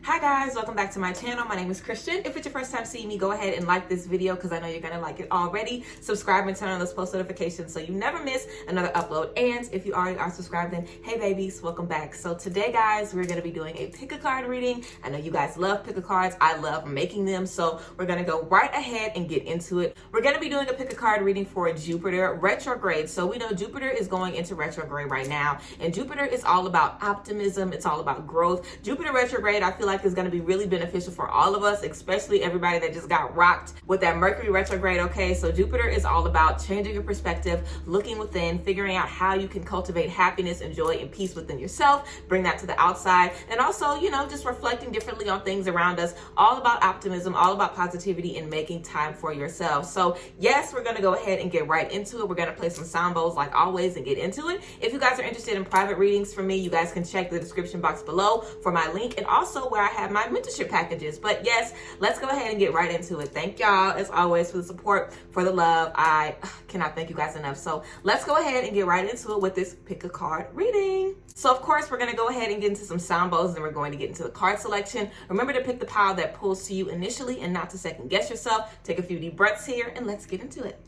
Hi guys, welcome back to my channel. My name is Christian. If it's your first time seeing me, go ahead and like this video because I know you're gonna like it already. Subscribe and turn on those post notifications so you never miss another upload. And if you already are subscribed, then hey babies, welcome back. So today guys, we're gonna be doing a pick a card reading. I know you guys love pick a cards. I love making them. So we're gonna go right ahead and get into it. We're gonna be doing a pick a card reading for Jupiter retrograde. So we know Jupiter is going into retrograde right now, and Jupiter is all about optimism. It's all about growth. Jupiter retrograde, I feel like is going to be really beneficial for all of us, especially everybody that just got rocked with that Mercury retrograde. Okay, so Jupiter is all about changing your perspective, looking within, figuring out how you can cultivate happiness and joy and peace within yourself, bring that to the outside, and also, you know, just reflecting differently on things around us. All about optimism, all about positivity, and making time for yourself. So yes, we're going to go ahead and get right into it. We're going to play some sound bowls like always and get into it. If you guys are interested in private readings from me, you guys can check the description box below for my link, and also where I have my mentorship packages. But yes, let's go ahead and get right into it. Thank y'all as always for the support, for the love. I cannot thank you guys enough. So let's go ahead and get right into it with this pick a card reading. So of course we're going to go ahead and get into some sound bowls, and then we're going to get into the card selection. Remember to pick the pile that pulls to you initially and not to second guess yourself. Take a few deep breaths here and let's get into it.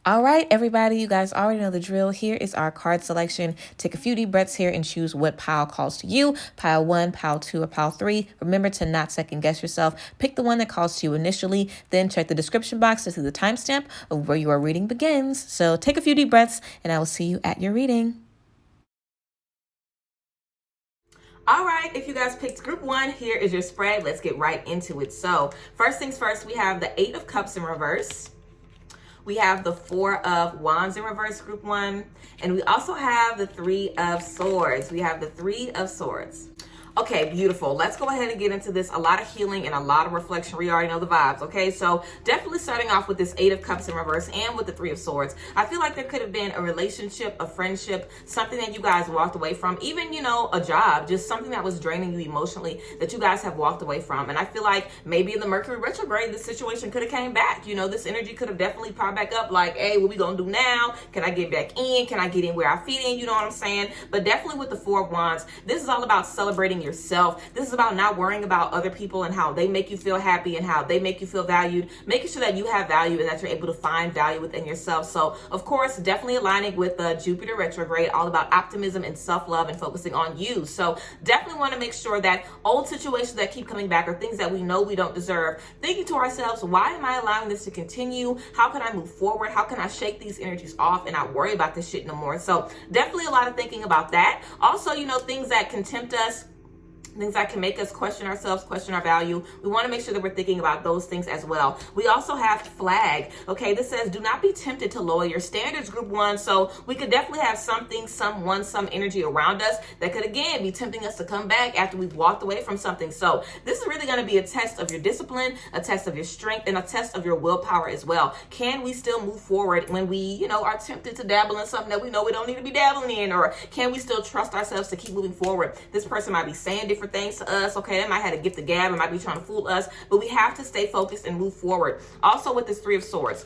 All right, everybody, you guys already know the drill. Here is our card selection. Take a few deep breaths here and choose what pile calls to you. Pile 1, pile 2, or pile 3. Remember to not second guess yourself. Pick the one that calls to you initially, then check the description box to see the timestamp of where your reading begins. So take a few deep breaths and I will see you at your reading. All right, if you guys picked group 1, here is your spread. Let's get right into it. So first things first, we have the 8 of Cups in reverse. We have the 4 of Wands in reverse, group 1. And we also have the 3 of Swords. We have the 3 of Swords. Okay, beautiful. Let's go ahead and get into this. A lot of healing and a lot of reflection. We already know the vibes, okay? So definitely starting off with this 8 of Cups in reverse and with the 3 of Swords. I feel like there could have been a relationship, a friendship, something that you guys walked away from, even, you know, a job, just something that was draining you emotionally that you guys have walked away from. And I feel like maybe in the Mercury retrograde, this situation could have came back. You know, this energy could have definitely popped back up like, hey, what we gonna do now? Can I get back in? Can I get in where I fit in? You know what I'm saying? But definitely with the 4 of Wands, this is all about celebrating yourself. This is about not worrying about other people and how they make you feel happy and how they make you feel valued, making sure that you have value and that you're able to find value within yourself. So of course, definitely aligning with the Jupiter retrograde, all about optimism and self-love and focusing on you. So definitely want to make sure that old situations that keep coming back are things that we know we don't deserve. Thinking to ourselves, why am I allowing this to continue? How can I move forward? How can I shake these energies off and not worry about this shit no more? So definitely a lot of thinking about that. Also, you know, things that can tempt us, things that can make us question ourselves, question our value. We want to make sure that we're thinking about those things as well. We also have flag. Okay, this says do not be tempted to lower your standards, group 1. So we could definitely have something, someone, some energy around us that could again be tempting us to come back after we've walked away from something. So this is really going to be a test of your discipline, a test of your strength, and a test of your willpower as well. Can we still move forward when we, you know, are tempted to dabble in something that we know we don't need to be dabbling in? Or can we still trust ourselves to keep moving forward? This person might be saying different things to us. Okay, they might have a gift of gab and might be trying to fool us, but we have to stay focused and move forward. Also with this 3 of Swords,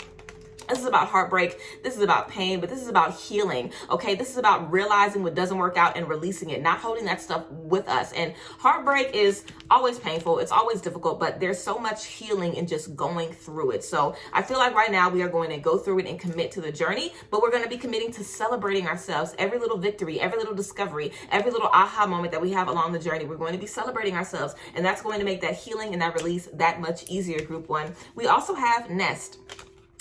this is about heartbreak. This is about pain, but this is about healing. Okay, this is about realizing what doesn't work out and releasing it, not holding that stuff with us. And heartbreak is always painful. It's always difficult, but there's so much healing in just going through it. So I feel like right now we are going to go through it and commit to the journey, but we're going to be committing to celebrating ourselves. Every little victory, every little discovery, every little aha moment that we have along the journey, we're going to be celebrating ourselves. And that's going to make that healing and that release that much easier, group 1. We also have Nest.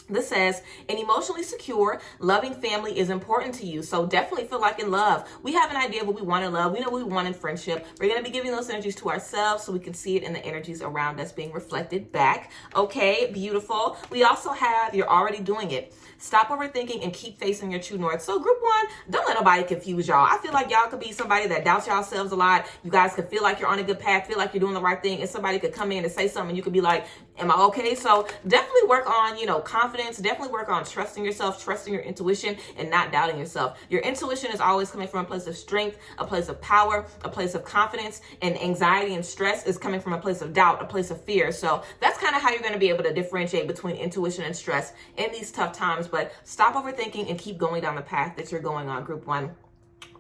This says, an emotionally secure, loving family is important to you. So definitely feel like in love. We have an idea of what we want in love. We know what we want in friendship. We're going to be giving those energies to ourselves so we can see it in the energies around us being reflected back. Okay, beautiful. We also have, you're already doing it. Stop overthinking and keep facing your true north. So group 1, don't let nobody confuse y'all. I feel like y'all could be somebody that doubts yourselves a lot. You guys could feel like you're on a good path, feel like you're doing the right thing, and somebody could come in and say something and you could be like, Am I okay? So definitely work on, confidence. Definitely work on trusting yourself, trusting your intuition, and not doubting yourself. Your intuition is always coming from a place of strength, a place of power, a place of confidence, and anxiety and stress is coming from a place of doubt, a place of fear. So that's kind of how you're going to be able to differentiate between intuition and stress in these tough times. But stop overthinking and keep going down the path that you're going on, group one.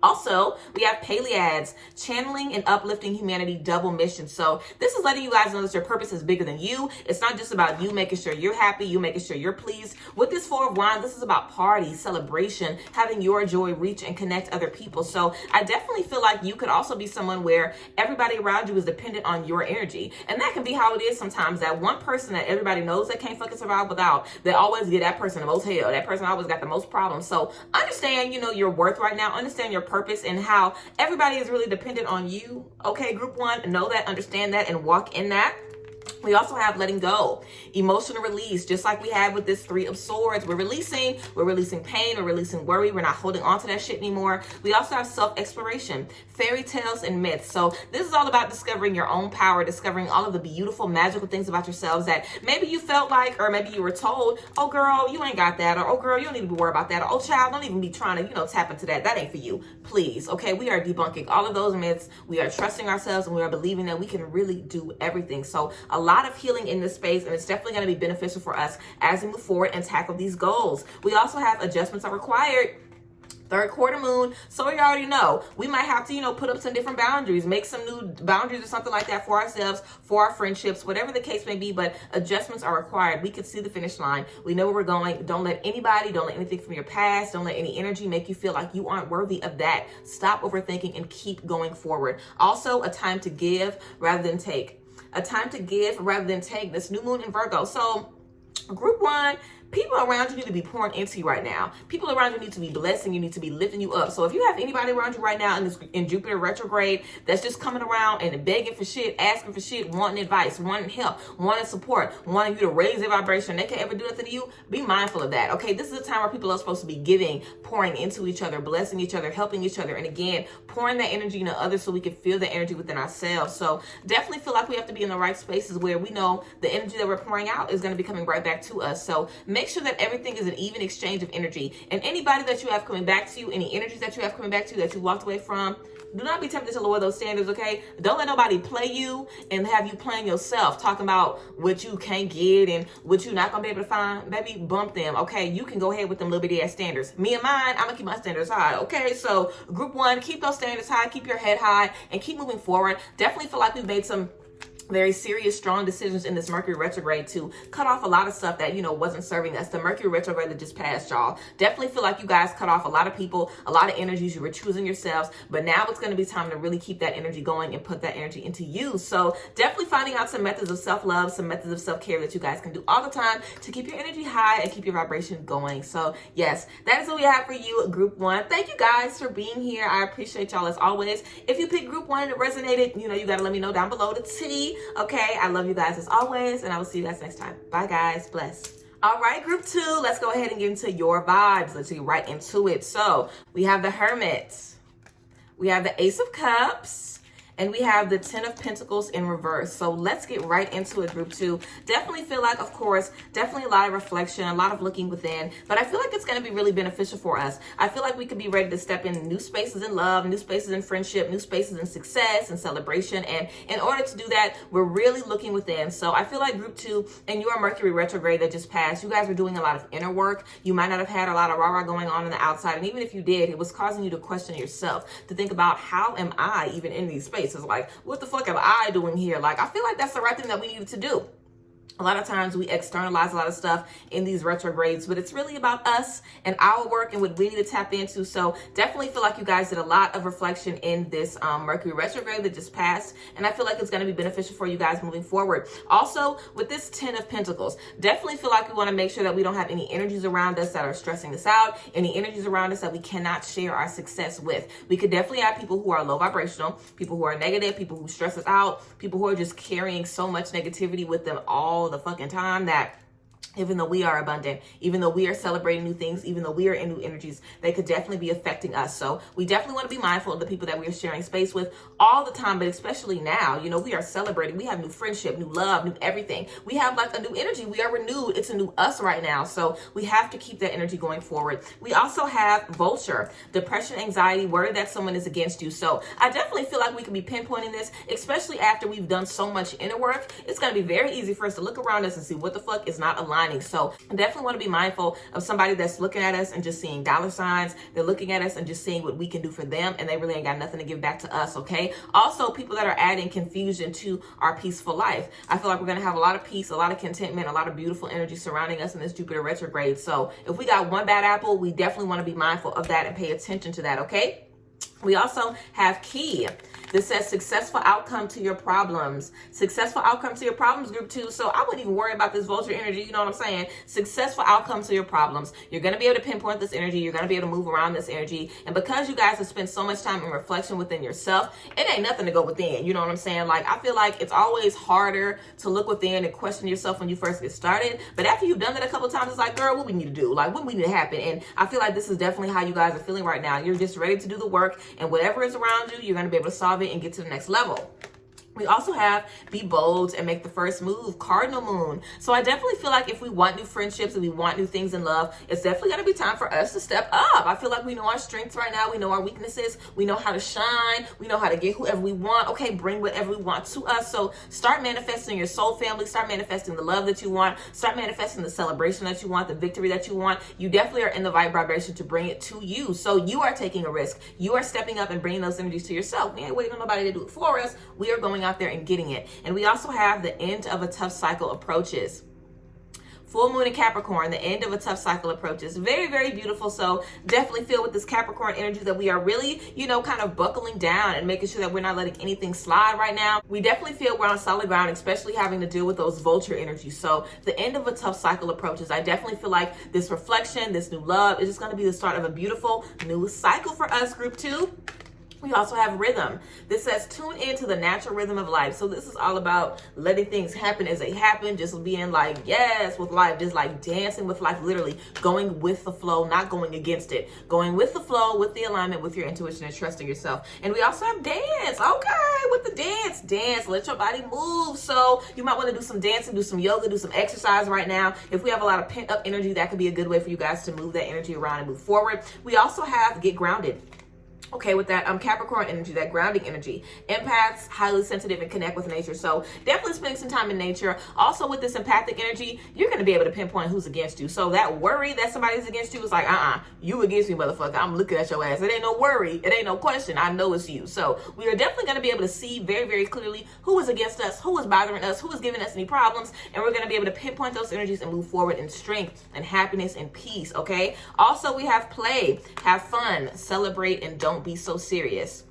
Also, we have Pleiades, channeling and uplifting humanity, double mission. So this is letting you guys know that your purpose is bigger than you. It's not just about you making sure you're happy, you making sure you're pleased. With this Four of Wands, this is about party, celebration, having your joy reach and connect other people. So I definitely feel like you could also be someone where everybody around you is dependent on your energy. And that can be how it is sometimes. That one person that everybody knows that can't fucking survive without, they always get that person the most hell. That person always got the most problems. So understand, your worth right now. Understand your purpose and how everybody is really dependent on you. Okay, group one, know that, understand that, and walk in that. We also have letting go, emotional release, just like we had with this Three of Swords. We're releasing pain, we're releasing worry, we're not holding on to that shit anymore. We also have self-exploration, fairy tales and myths. So this is all about discovering your own power, discovering all of the beautiful, magical things about yourselves that maybe you felt like, or maybe you were told, oh girl, you ain't got that, or oh girl, you don't need to be worried about that, or oh child, don't even be trying to, tap into that. That ain't for you. Please, okay? We are debunking all of those myths. We are trusting ourselves, and we are believing that we can really do everything. So a lot of healing in this space, and it's definitely going to be beneficial for us as we move forward and tackle these goals. We also have adjustments are required. Third quarter moon, so you already know we might have to, put up some different boundaries, make some new boundaries or something like that for ourselves, for our friendships, whatever the case may be. But adjustments are required. We can see the finish line. We know where we're going. Don't let anything from your past, don't let any energy make you feel like you aren't worthy of that. Stop overthinking and keep going forward. Also, a time to give rather than take. A time to give rather than take. This new moon in Virgo. So group one, people around you need to be pouring into you right now. People around you need to be blessing you, need to be lifting you up. So if you have anybody around you right now in Jupiter retrograde that's just coming around and begging for shit, asking for shit, wanting advice, wanting help, wanting support, wanting you to raise their vibration, they can't ever do nothing to you, be mindful of that, okay? This is a time where people are supposed to be giving, pouring into each other, blessing each other, helping each other, and again, pouring that energy into others so we can feel the energy within ourselves. So definitely feel like we have to be in the right spaces where we know the energy that we're pouring out is going to be coming right back to us. So make sure that everything is an even exchange of energy. And anybody that you have coming back to you, any energies that you have coming back to you that you walked away from, do not be tempted to lower those standards, okay? Don't let nobody play you and have you playing yourself, talking about what you can't get and what you're not going to be able to find. Baby, bump them, okay? You can go ahead with them little bitty ass standards. Me and mine, I'm going to keep my standards high, okay? So group one, keep those standards high, keep your head high, and keep moving forward. Definitely feel like we've made some very serious, strong decisions in this Mercury retrograde to cut off a lot of stuff that, wasn't serving us. The Mercury retrograde that just passed, y'all. Definitely feel like you guys cut off a lot of people, a lot of energies. You were choosing yourselves, but now it's going to be time to really keep that energy going and put that energy into you. So definitely finding out some methods of self-love, some methods of self-care that you guys can do all the time to keep your energy high and keep your vibration going. So yes, that is what we have for you, group one. Thank you guys for being here. I appreciate y'all as always. If you picked group one and it resonated, you got to let me know down below the tea. Okay, I love you guys as always, and I will see you guys next time. Bye, guys. Bless. All right, group two, let's go ahead and get into your vibes. Let's get right into it. So we have the Hermit, we have the Ace of Cups, and we have the Ten of Pentacles in reverse. So let's get right into it, group two. Definitely feel like, of course, definitely a lot of reflection, a lot of looking within, but I feel like it's going to be really beneficial for us. I feel like we could be ready to step in new spaces in love, new spaces in friendship, new spaces in success and celebration. And in order to do that, we're really looking within. So I feel like group two and your Mercury retrograde that just passed, you guys were doing a lot of inner work. You might not have had a lot of rah-rah going on the outside. And even if you did, it was causing you to question yourself, to think about, how am I even in these spaces? Like, what the fuck am I doing here? Like, I feel like that's the right thing that we needed to do. A lot of times we externalize a lot of stuff in these retrogrades, but it's really about us and our work and what we need to tap into. So definitely feel like you guys did a lot of reflection in this Mercury retrograde that just passed. And I feel like it's going to be beneficial for you guys moving forward. Also, with this Ten of Pentacles, definitely feel like we want to make sure that we don't have any energies around us that are stressing us out, any energies around us that we cannot share our success with. We could definitely have people who are low vibrational, people who are negative, people who stress us out, people who are just carrying so much negativity with them all the fucking time that Even though we are abundant, even though we are celebrating new things, even though we are in new energies, they could definitely be affecting us. So we definitely want to be mindful of the people that we are sharing space with all the time, but especially now, you know, we are celebrating. We have new friendship, new love, new everything. We have like a new energy. We are renewed. It's a new us right now. So we have to keep that energy going forward. We also have vulture, depression, anxiety, worry that someone is against you. So I definitely feel like we can be pinpointing this, especially after we've done so much inner work. It's going to be very easy for us to look around us and see what the fuck is not aligned. So I definitely want to be mindful of somebody that's looking at us and just seeing dollar signs. They're looking at us and just seeing what we can do for them, and they really ain't got nothing to give back to us, okay? Also, people that are adding confusion to our peaceful life. I feel like we're going to have a lot of peace, a lot of contentment, a lot of beautiful energy surrounding us in this Jupiter retrograde. So if we got one bad apple, we definitely want to be mindful of that and pay attention to that, okay? We also have key. This says successful outcome to your problems. Successful outcome to your problems, group 2. So I wouldn't even worry about this vulture energy. You know what I'm saying? Successful outcome to your problems. You're going to be able to pinpoint this energy. You're going to be able to move around this energy. And because you guys have spent so much time in reflection within yourself, it ain't nothing to go within. You know what I'm saying? Like, I feel like it's always harder to look within and question yourself when you first get started. But after you've done that a couple of times, it's like, girl, what we need to do? Like, what we need to happen? And I feel like this is definitely how you guys are feeling right now. You're just ready to do the work, and whatever is around you, you're going to be able to solve it and get to the next level. We also have be bold and make the first move, cardinal moon. So I definitely feel like if we want new friendships and we want new things in love, it's definitely going to be time for us to step up. I feel like we know our strengths right now. We know our weaknesses. We know how to shine. We know how to get whoever we want. Okay, bring whatever we want to us. So start manifesting your soul family. Start manifesting the love that you want. Start manifesting the celebration that you want, the victory that you want. You definitely are in the vibration to bring it to you. So you are taking a risk. You are stepping up and bringing those energies to yourself. We ain't waiting on nobody to do it for us. We are going out there and getting it. And we also have the end of a tough cycle approaches. Full moon in Capricorn, the end of a tough cycle approaches. Very, very beautiful. So definitely feel with this Capricorn energy that we are really, you know, kind of buckling down and making sure that we're not letting anything slide right now. We definitely feel we're on solid ground, especially having to deal with those vulture energies. So the end of a tough cycle approaches. I definitely feel like this reflection, this new love is just going to be the start of a beautiful new cycle for us, group 2. We also have rhythm. This says tune into the natural rhythm of life. So this is all about letting things happen as they happen, just being like, yes, with life, just like dancing with life, literally going with the flow, not going against it, going with the flow, with the alignment, with your intuition and trusting yourself. And we also have dance. Okay, with the dance, let your body move. So you might want to do some dancing, do some yoga, do some exercise right now. If we have a lot of pent up energy, that could be a good way for you guys to move that energy around and move forward. We also have get grounded. Okay, with that Capricorn energy, that grounding energy. Empaths, highly sensitive and connect with nature. So definitely spending some time in nature. Also with this empathic energy, you're going to be able to pinpoint who's against you. So that worry that somebody's against you is like, you against me, motherfucker. I'm looking at your ass. It ain't no worry. It ain't no question. I know it's you. So we are definitely going to be able to see very, very clearly who is against us, who is bothering us, who is giving us any problems. And we're going to be able to pinpoint those energies and move forward in strength and happiness and peace. Okay. Also, we have play, have fun, celebrate, and don't be so serious.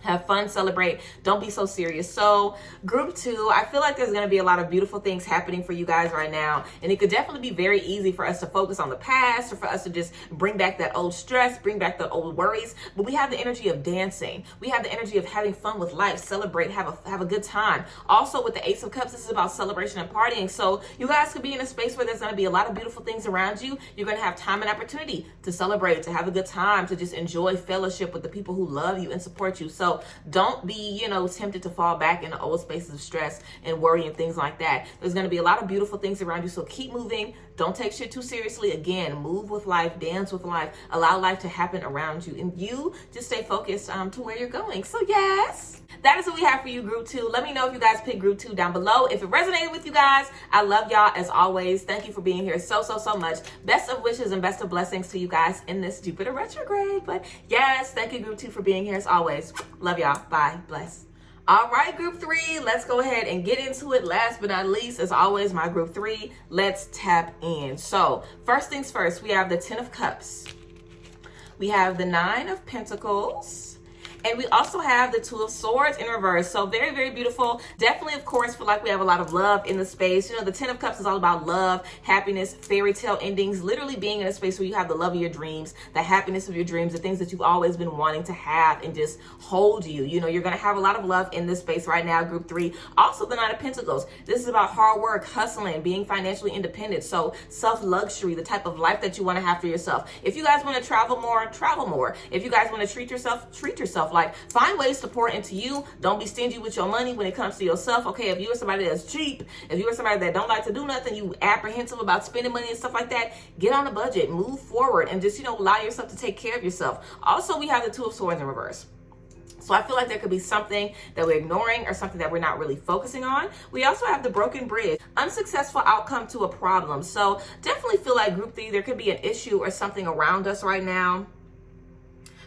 Have fun, celebrate, don't be so serious. So group 2, I feel like there's going to be a lot of beautiful things happening for you guys right now. And it could definitely be very easy for us to focus on the past, or for us to just bring back that old stress, bring back the old worries. But we have the energy of dancing. We have the energy of having fun with life, celebrate, have a good time. Also with the Ace of Cups, this is about celebration and partying. So you guys could be in a space where there's going to be a lot of beautiful things around you. You're going to have time and opportunity to celebrate, to have a good time, to just enjoy fellowship with the people who love you and support you. So don't be, tempted to fall back into old spaces of stress and worry and things like that. There's going to be a lot of beautiful things around you. So keep moving. Don't take shit too seriously. Again, move with life, dance with life, allow life to happen around you. And you just stay focused to where you're going. So yes, that is what we have for you, group 2. Let me know if you guys picked group 2 down below. If it resonated with you guys, I love y'all as always. Thank you for being here so much. Best of wishes and best of blessings to you guys in this Jupiter retrograde. But yes, thank you, group 2, for being here as always. Love y'all. Bye. Bless. All right, group 3, let's go ahead and get into it. Last but not least, as always, my group 3, let's tap in. So first things first, we have the 10 of Cups. We have the 9 of Pentacles. And we also have the Two of Swords in reverse. So very, very beautiful. Definitely, of course, feel like we have a lot of love in the space. You know, the Ten of Cups is all about love, happiness, fairy tale endings, literally being in a space where you have the love of your dreams, the happiness of your dreams, the things that you've always been wanting to have and just hold you. You know, you're going to have a lot of love in this space right now, group 3. Also, the Nine of Pentacles. This is about hard work, hustling, being financially independent. So self-luxury, the type of life that you want to have for yourself. If you guys want to travel more, travel more. If you guys want to treat yourself. Like, find ways to pour into you. Don't be stingy with your money when it comes to yourself. Okay, if you are somebody that's cheap, if you are somebody that don't like to do nothing, you apprehensive about spending money and stuff like that, get on a budget, move forward, and just, you know, allow yourself to take care of yourself. Also, we have the Two of Swords in reverse. So I feel like there could be something that we're ignoring or something that we're not really focusing on. We also have the Broken Bridge, unsuccessful outcome to a problem. So definitely feel like group 3, there could be an issue or something around us right now.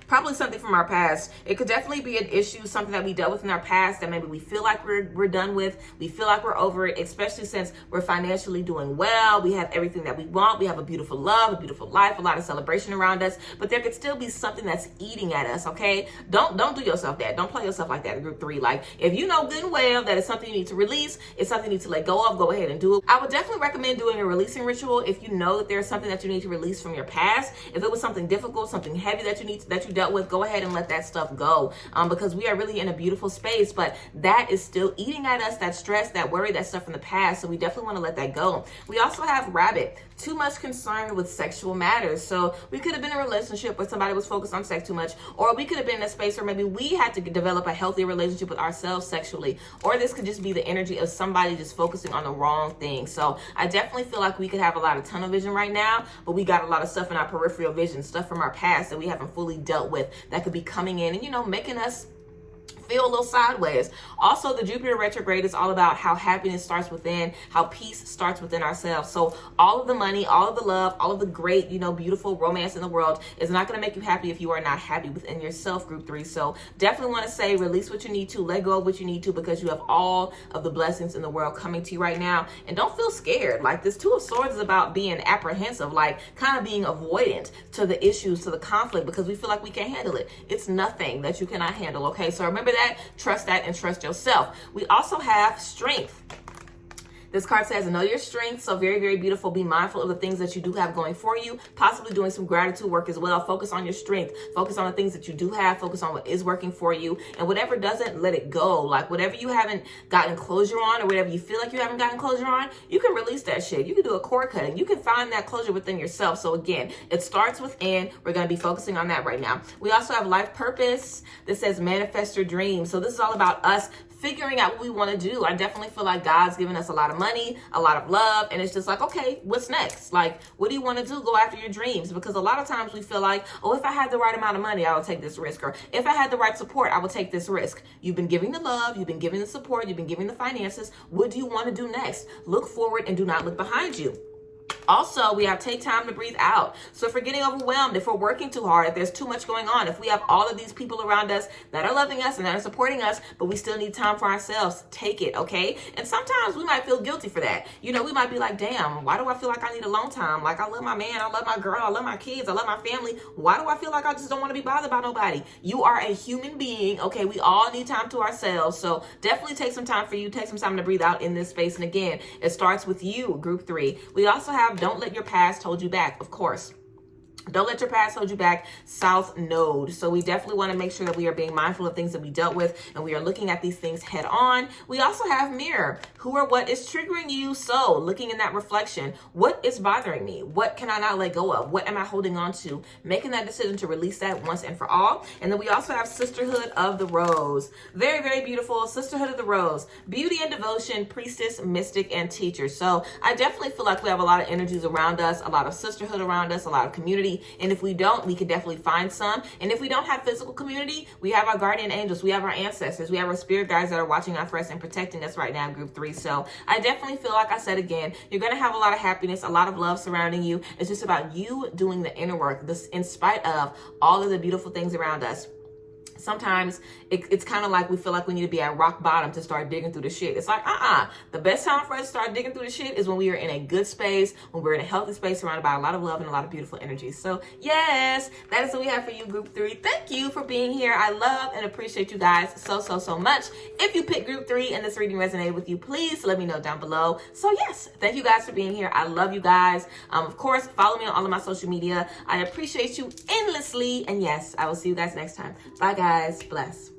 Probably something from our past. It could definitely be an issue, something that we dealt with in our past that maybe we feel like we're done with. We feel like we're over it, especially since we're financially doing well. We have everything that we want. We have a beautiful love, a beautiful life, a lot of celebration around us. But there could still be something that's eating at us, okay? Don't do yourself that. Don't play yourself like that in group 3. Like, if you know good and well that it's something you need to release, it's something you need to let go of, go ahead and do it. I would definitely recommend doing a releasing ritual if you know that there's something that you need to release from your past. If it was something difficult, something heavy that you dealt with, go ahead and let that stuff go, because we are really in a beautiful space, but that is still eating at us, that stress, that worry, that stuff from the past. So we definitely want to let that go. We also have Rabbit, too much concern with sexual matters. So we could have been in a relationship where somebody was focused on sex too much, or we could have been in a space where maybe we had to develop a healthy relationship with ourselves sexually, or this could just be the energy of somebody just focusing on the wrong thing. So I definitely feel like we could have a lot of tunnel vision right now, but we got a lot of stuff in our peripheral vision, stuff from our past that we haven't fully dealt with that could be coming in and, you know, making us feel a little sideways. Also, the Jupiter retrograde is all about how happiness starts within, how peace starts within ourselves. So all of the money, all of the love, all of the great, you know, beautiful romance in the world is not going to make you happy if you are not happy within yourself, group 3. So definitely want to say release what you need to, let go of what you need to, because you have all of the blessings in the world coming to you right now. And don't feel scared. Like, this Two of Swords is about being apprehensive, like kind of being avoidant to the issues, to the conflict, because we feel like we can't handle it. It's nothing that you cannot handle. Okay, so remember that. Trust that and trust yourself. We also have Strength. This card says, know your strengths. So very, very beautiful. Be mindful of the things that you do have going for you, possibly doing some gratitude work as well. Focus on your strength. Focus on the things that you do have. Focus on what is working for you. And whatever doesn't, let it go. Like, whatever you haven't gotten closure on, or whatever you feel like you haven't gotten closure on, you can release that shit. You can do a cord cutting. You can find that closure within yourself. So again, it starts within. We're going to be focusing on that right now. We also have Life Purpose. This says manifest your dreams. So this is all about us figuring out what we want to do. I definitely feel like God's given us a lot of money, a lot of love, and it's just like, okay, what's next? Like, what do you want to do? Go after your dreams. Because a lot of times we feel like, oh, if I had the right amount of money, I would take this risk. Or if I had the right support, I would take this risk. You've been giving the love, you've been giving the support, you've been giving the finances. What do you want to do next? Look forward and do not look behind you. Also, we have take time to breathe out. So if we're getting overwhelmed, if we're working too hard, if there's too much going on, if we have all of these people around us that are loving us and that are supporting us, but we still need time for ourselves, take it, okay? And sometimes we might feel guilty for that. You know, we might be like, damn, why do I feel like I need alone time? Like, I love my man, I love my girl, I love my kids, I love my family. Why do I feel like I just don't want to be bothered by nobody? You are a human being, okay? We all need time to ourselves. So definitely take some time for you. Take some time to breathe out in this space. And again, it starts with you, group 3. We also have don't let your past hold you back, of course. Don't let your past hold you back. South Node. So we definitely want to make sure that we are being mindful of things that we dealt with and we are looking at these things head on. We also have Mirror. Who or what is triggering you? So looking in that reflection, what is bothering me? What can I not let go of? What am I holding on to? Making that decision to release that once and for all. And then we also have Sisterhood of the Rose. Very, very beautiful. Sisterhood of the Rose. Beauty and devotion, priestess, mystic, and teacher. So I definitely feel like we have a lot of energies around us, a lot of sisterhood around us, a lot of community. And if we don't, we can definitely find some. And if we don't have physical community, we have our guardian angels, we have our ancestors, we have our spirit guides that are watching out for us and protecting us right now in group 3. So I definitely feel like I said again, you're going to have a lot of happiness, a lot of love surrounding you. It's just about you doing the inner work, this in spite of all of the beautiful things around us. sometimes it's kind of like we feel like we need to be at rock bottom to start digging through the shit. It's like, the best time for us to start digging through the shit is when we are in a good space, when we're in a healthy space surrounded by a lot of love and a lot of beautiful energy. So yes, that is what we have for you, group 3. Thank you for being here. I love and appreciate you guys so much. If you picked group 3 and this reading resonated with you, please let me know down below. So yes, thank you guys for being here. I love you guys. Of course, follow me on all of my social media. I appreciate you endlessly. And yes, I will see you guys next time. Bye guys. Bless.